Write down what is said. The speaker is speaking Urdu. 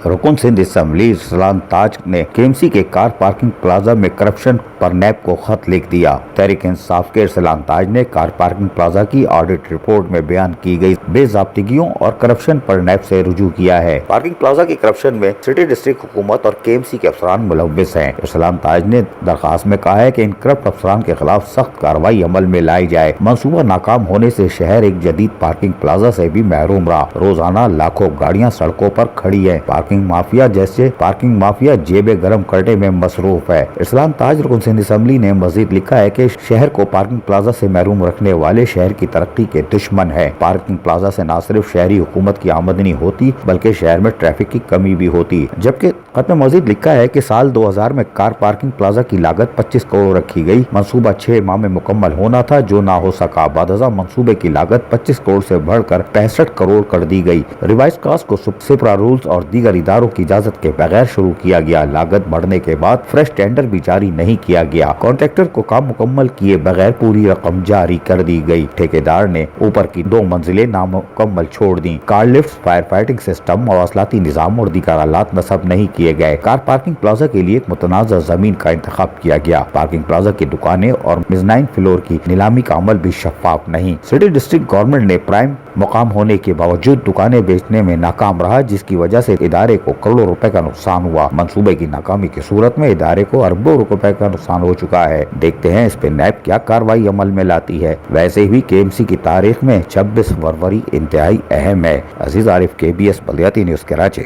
رکن سندھ اسمبلی ارسلان تاج نے KMC کے کار پارکنگ پلازا میں کرپشن پر نیب کو خط لکھ دیا۔ تحریک انصاف کے ارسلان تاج نے کار پارکنگ پلازا کی آڈٹ رپورٹ میں بیان کی گئی بے ضابطگیوں اور کرپشن پر نیب سے رجوع کیا ہے۔ پارکنگ پلازا کی کرپشن میں سٹی ڈسٹرکٹ حکومت اور KMC کے افسران ملوث ہیں۔ ارسلان تاج نے درخواست میں کہا ہے کہ ان کرپٹ افسران کے خلاف سخت کارروائی عمل میں لائی جائے۔ منصوبہ ناکام ہونے سے شہر ایک جدید پارکنگ پلازا سے بھی محروم رہا۔ روزانہ لاکھوں گاڑیاں سڑکوں پر کھڑی ہیں۔ پارکنگ مافیا جیبیں گرم کرنے میں مصروف ہے۔ ارسلان تاج رکن سندھ اسمبلی نے مزید لکھا ہے کہ شہر کو پارکنگ پلازا سے محروم رکھنے والے شہر کی ترقی کے دشمن ہیں۔ پارکنگ پلازا سے نہ صرف شہری حکومت کی آمدنی ہوتی بلکہ شہر میں ٹریفک کی کمی بھی ہوتی۔ جبکہ خط میں مزید لکھا ہے کہ سال 2000 میں کار پارکنگ پلازا کی لاگت 25 کروڑ رکھی گئی۔ منصوبہ 6 ماہ میں مکمل ہونا تھا جو نہ ہو سکا۔ بعد ازاں منصوبے کی لاگت 25 کروڑ سے بڑھ کر 65 کروڑ کر دی گئی۔ ریوائز کاسٹ کو سپرا رولز اور دیگر اداروں کی اجازت کے بغیر شروع کیا گیا۔ لاگت بڑھنے کے بعد فریش ٹینڈر بھی جاری نہیں کیا گیا۔ کانٹریکٹر کو کام مکمل کیے بغیر پوری رقم جاری کر دی گئی۔ ٹھیکیدار نے اوپر کی 2 منزلیں نامکمل چھوڑ دیں۔ کار لفٹ، فائر فائٹنگ سسٹم، مواصلاتی نظام اور دیگر آلات نصب نہیں کیے گئے۔ کار پارکنگ پلازا کے لیے ایک متنازع زمین کا انتخاب کیا گیا۔ پارکنگ پلازا کی دکانیں اور میزنائن فلور کی نیلامی کا عمل بھی شفاف نہیں۔ سٹی ڈسٹرکٹ گورنمنٹ نے پرائم مقام ہونے کے باوجود دکانیں بیچنے میں ناکام رہا جس کی وجہ سے ادارے کو کروڑوں روپے کا نقصان ہوا۔ منصوبے کی ناکامی کی صورت میں ادارے کو اربوں روپے کا نقصان ہو چکا ہے۔ دیکھتے ہیں اس پہ نیب کیا کارروائی عمل میں لاتی ہے۔ ویسے بھی KMC کی تاریخ میں 26 فروری انتہائی اہم ہے۔ عزیز عارف، KBS بلدیاتی نیوز کراچی۔